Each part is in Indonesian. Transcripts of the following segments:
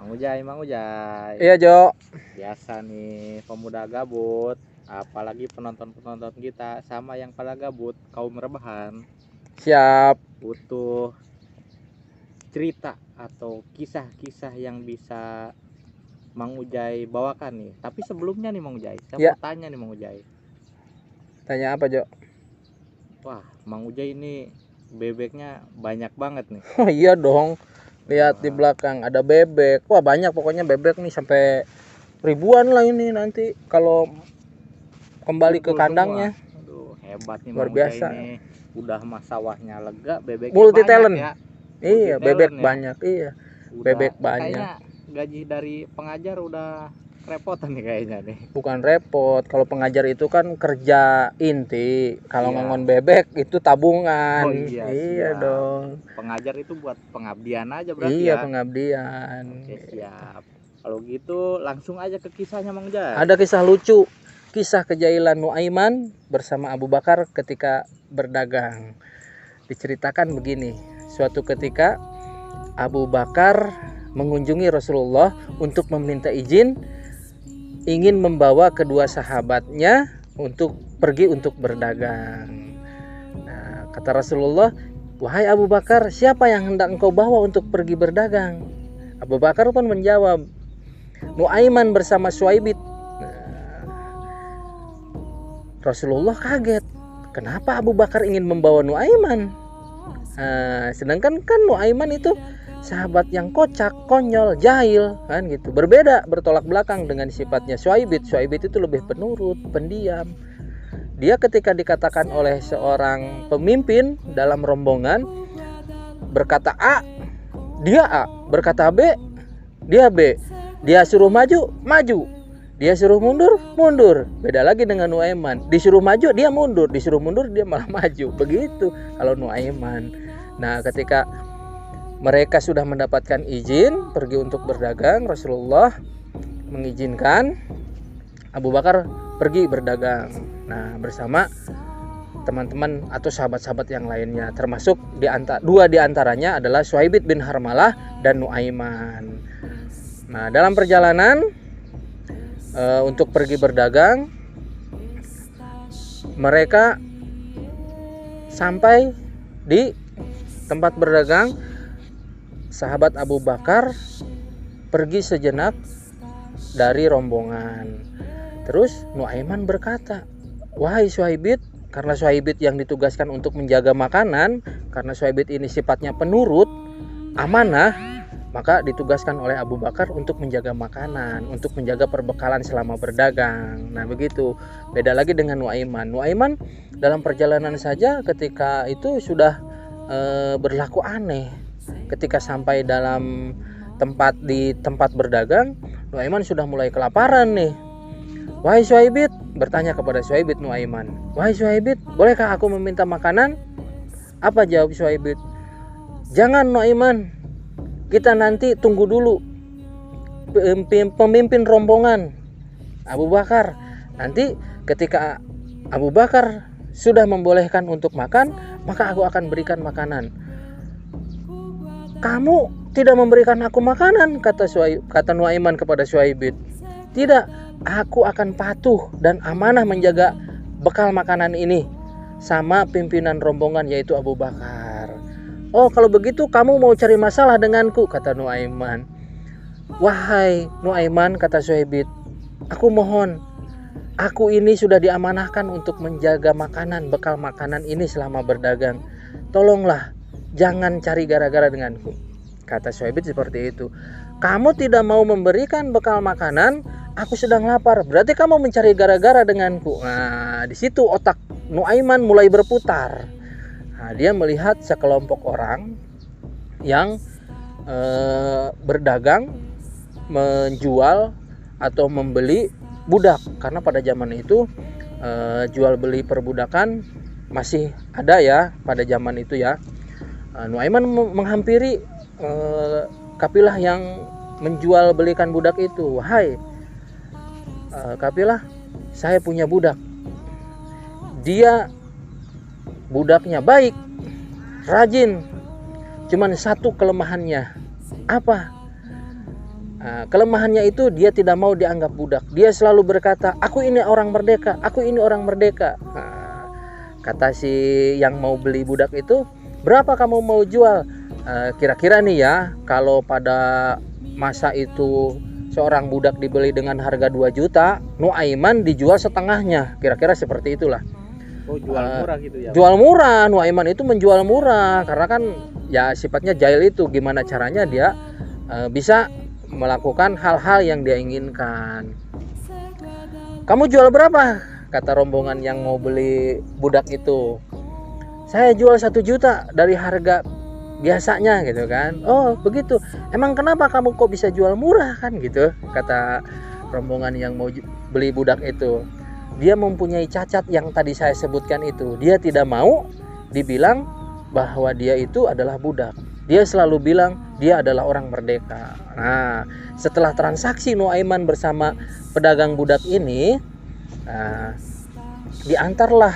Mang Ujai. Iya, Jo. Biasa nih pemuda gabut, apalagi penonton-penonton kita sama yang pada gabut, kaum rebahan, Siap. butuh cerita atau kisah-kisah yang bisa Mang Ujai bawakan nih. Tapi sebelumnya nih Mang Ujai, saya Ya. mau tanya nih Mang Ujai. Tanya apa, Jo? Wah, Mang Ujai ini bebeknya banyak banget nih. Oh iya dong. Lihat di belakang ada bebek. Wah, banyak pokoknya bebek nih, sampai ribuan lah ini nanti kalau kembali ke Kumpul kandangnya. semua. Aduh, hebat nih Luar Mang Ujai biasa. ini. Udah mah sawahnya lega, bebeknya Multi banyak talent. ya. Iya, Multi bebek talent ya. banyak. Iya. Udah Bebek banyak. kayaknya gaji dari pengajar udah repotan nih kayaknya nih. Bukan repot, kalau pengajar itu kan kerja inti, kalau Iya. ngongon bebek itu tabungan. Oh iya, Iya siap. dong. Pengajar itu buat pengabdian aja berarti Iya, ya. pengabdian. Oke, siap. Kalau gitu langsung aja ke kisahnya Mang Ujai. Ada kisah lucu, kisah kejailan Nuaiman bersama Abu Bakar ketika berdagang. Diceritakan begini, suatu ketika Abu Bakar mengunjungi Rasulullah untuk meminta izin ingin membawa kedua sahabatnya untuk pergi untuk berdagang. Nah, kata Rasulullah, "Wahai Abu Bakar, siapa yang hendak engkau bawa untuk pergi berdagang?" Abu Bakar pun menjawab, "Nuaiman bersama Suaibit." Rasulullah kaget, kenapa Abu Bakar ingin membawa Nuaiman? Sedangkan kan Nuaiman itu sahabat yang kocak, konyol, jahil, kan gitu. Berbeda, bertolak belakang dengan sifatnya Suaibit. Suaibit itu lebih penurut, pendiam. Dia ketika dikatakan oleh seorang pemimpin dalam rombongan berkata A, dia A, berkata B, dia B. Dia suruh maju, maju. Dia suruh mundur, mundur. Beda lagi dengan Nuaiman. Disuruh maju, dia mundur. Disuruh mundur, dia malah maju. Begitu kalau Nuaiman. Nah, ketika mereka sudah mendapatkan izin pergi untuk berdagang, Rasulullah mengizinkan Abu Bakar pergi berdagang. Nah, bersama teman-teman atau sahabat-sahabat yang lainnya, termasuk dua diantaranya adalah Suaibit bin Harmalah dan Nuaiman. Nah, dalam perjalanan untuk pergi berdagang, mereka sampai di tempat berdagang. Sahabat Abu Bakar pergi sejenak dari rombongan. Terus Nuaiman berkata, "Wahai Suaibit," karena Suaibit yang ditugaskan untuk menjaga makanan, karena Suaibit ini sifatnya penurut, amanah, maka ditugaskan oleh Abu Bakar untuk menjaga makanan, untuk menjaga perbekalan selama berdagang. Nah, begitu. Beda lagi dengan Nuaiman. Nuaiman dalam perjalanan saja ketika itu sudah berlaku aneh. Ketika sampai dalam tempat berdagang, Nuaiman sudah mulai kelaparan nih. "Wahai Suaibit," bertanya kepada Suaibit Nuaiman, "Wahai Suaibit, bolehkah aku meminta makanan?" Apa jawab Suaibit? "Jangan Nuaiman, kita nanti tunggu dulu pemimpin rombongan Abu Bakar. Nanti ketika Abu Bakar sudah membolehkan untuk makan, maka aku akan berikan makanan." "Kamu tidak memberikan aku makanan," kata Nuaiman kepada Suaibit. "Tidak, aku akan patuh dan amanah menjaga bekal makanan ini sama pimpinan rombongan yaitu Abu Bakar." "Oh, kalau begitu kamu mau cari masalah denganku," kata Nuaiman. "Wahai Nuaiman," kata Suaibit, "aku mohon, aku ini sudah diamanahkan untuk menjaga makanan, bekal makanan ini selama berdagang. Tolonglah, jangan cari gara-gara denganku." Kata Suaibit seperti itu. "Kamu tidak mau memberikan bekal makanan, aku sedang lapar. Berarti kamu mencari gara-gara denganku." Nah, di situ otak Nuaiman mulai berputar. Nah, dia melihat sekelompok orang yang berdagang, menjual atau membeli budak. Karena pada zaman itu jual beli perbudakan masih ada ya pada zaman itu ya. Nuaiman menghampiri kafilah yang menjual belikan budak itu. "Wahai kafilah, saya punya budak. Dia budaknya baik, rajin, cuman satu kelemahannya." "Apa?" Kelemahannya itu dia tidak mau dianggap budak. Dia selalu berkata, aku ini orang merdeka, aku ini orang merdeka. Kata si yang mau beli budak itu, berapa kamu mau jual? Kira-kira nih ya, kalau pada masa itu seorang budak dibeli dengan harga 2 juta, Nuaiman dijual setengahnya. Kira-kira seperti itulah. Oh, jual murah gitu ya. Jual murah, Nuaiman itu menjual murah karena kan ya sifatnya jahil itu, gimana caranya dia bisa melakukan hal-hal yang dia inginkan. Kamu jual berapa? Kata rombongan yang mau beli budak itu. Saya jual 1 juta dari harga biasanya gitu kan. Oh begitu, emang kenapa kamu kok bisa jual murah kan gitu, kata rombongan yang mau beli budak itu. Dia mempunyai cacat yang tadi saya sebutkan itu. Dia tidak mau dibilang bahwa dia itu adalah budak. Dia selalu bilang dia adalah orang merdeka. Nah, setelah transaksi Nuaiman bersama pedagang budak ini, diantarlah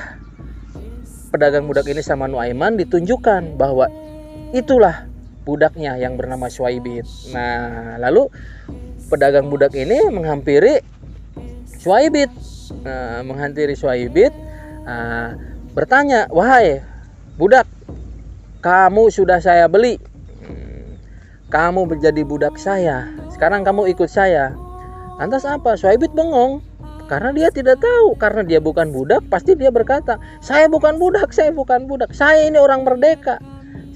pedagang budak ini sama Nuaiman, ditunjukkan bahwa itulah budaknya yang bernama Syuaibit. Nah, lalu pedagang budak ini menghampiri Syuaibit, bertanya, wahai budak, kamu sudah saya beli, kamu menjadi budak saya, sekarang kamu ikut saya. Lantas apa? Syuaibit bengong karena dia tidak tahu, karena dia bukan budak. Pasti dia berkata, saya bukan budak, saya bukan budak, saya ini orang merdeka,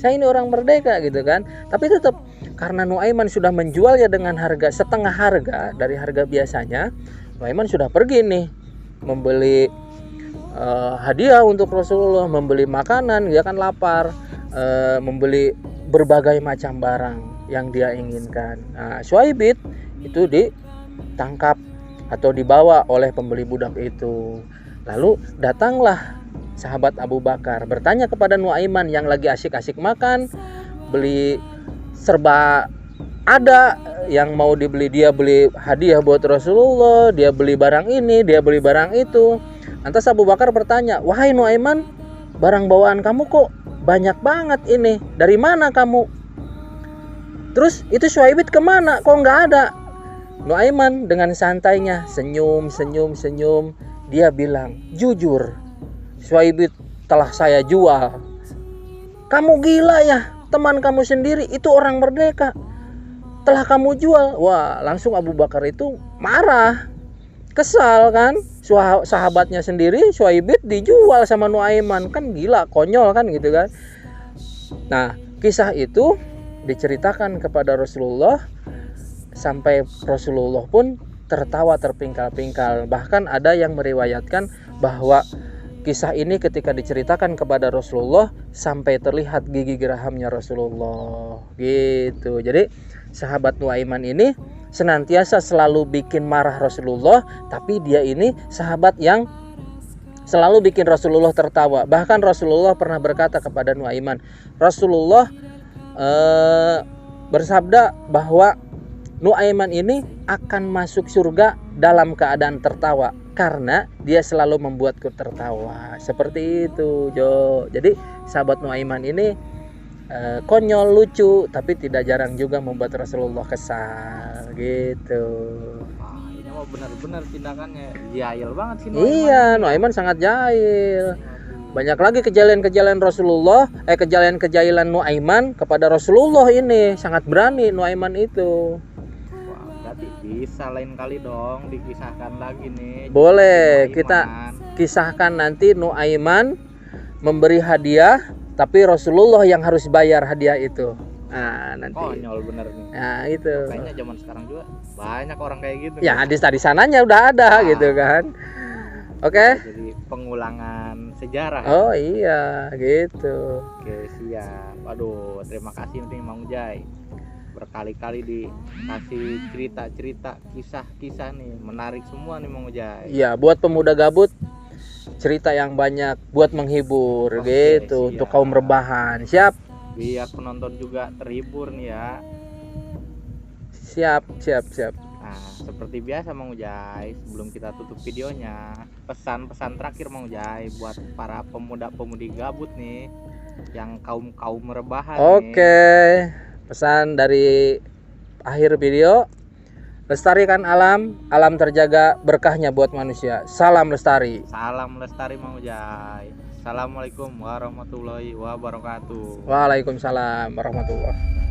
saya ini orang merdeka gitu kan. Tapi tetap karena Nuaiman sudah menjualnya dengan harga setengah harga dari harga biasanya, Nuaiman sudah pergi nih membeli hadiah untuk Rasulullah, membeli makanan, dia kan lapar, membeli berbagai macam barang yang dia inginkan. Nah, Syuaibit itu ditangkap atau dibawa oleh pembeli budak itu. Lalu datanglah sahabat Abu Bakar bertanya kepada Nuaiman yang lagi asik-asik makan, beli serba ada yang mau dibeli. Dia beli hadiah buat Rasulullah, dia beli barang ini, dia beli barang itu. Lantas Abu Bakar bertanya, wahai Nuaiman, barang bawaan kamu kok banyak banget ini, dari mana kamu? Terus itu Syuaibit kemana? Kok nggak ada? Nuaiman dengan santainya senyum, dia bilang, jujur, Syuaibit telah saya jual. Kamu gila ya, teman kamu sendiri itu orang merdeka, telah kamu jual. Wah, langsung Abu Bakar itu marah, kesal kan, sahabatnya sendiri Syuaibit dijual sama Nuaiman, kan gila, konyol kan gitu kan. Nah, kisah itu diceritakan kepada Rasulullah sampai Rasulullah pun tertawa terpingkal-pingkal. Bahkan ada yang meriwayatkan bahwa kisah ini ketika diceritakan kepada Rasulullah sampai terlihat gigi gerahamnya Rasulullah gitu. Jadi sahabat Nuaiman ini senantiasa selalu bikin marah Rasulullah, tapi dia ini sahabat yang selalu bikin Rasulullah tertawa. Bahkan Rasulullah pernah berkata kepada Nuaiman, Rasulullah bersabda bahwa Nuaiman ini akan masuk surga dalam keadaan tertawa karena dia selalu membuatku tertawa. Seperti itu, Jo. Jadi sahabat Nuaiman ini konyol, lucu, tapi tidak jarang juga membuat Rasulullah kesal gitu. Wah, ini mah benar-benar tindakannya jahil banget sih Nuaiman. Iya, Nuaiman sangat jahil. Banyak lagi kejahilian Rasulullah, kejahilian Nuaiman kepada Rasulullah ini. Sangat berani Nuaiman itu. Wah, berarti bisa lain kali dong dikisahkan lagi nih. Boleh, Nuaiman. kita kisahkan nanti Nuaiman memberi hadiah, tapi Rasulullah yang harus bayar hadiah itu. Nah, nanti. Konyol bener nih. Nah, itu. Kayaknya zaman sekarang juga banyak orang kayak gitu. Ya, di sananya udah ada gitu kan. Oke. Jadi pengulangan sejarah. Oh iya, gitu. Oke, siap. Aduh, terima kasih nih Mang Ujai. Berkali-kali dikasih cerita-cerita, kisah-kisah nih, menarik semua nih Mang Ujai. Iya, buat pemuda gabut cerita yang banyak buat menghibur. Oke, gitu, siap. untuk kaum rebahan. Siap? Biar penonton juga terhibur nih ya. Siap. Nah, seperti biasa Mang Ujai, sebelum kita tutup videonya, pesan-pesan terakhir Mang Ujai buat para pemuda-pemudi gabut nih, yang kaum rebahan. Oke. Pesan dari akhir video, Lestarikan alam, alam terjaga, berkahnya buat manusia. Salam lestari. Salam lestari Mang Ujai. Assalamualaikum warahmatullahi wabarakatuh. Waalaikumsalam warahmatullahi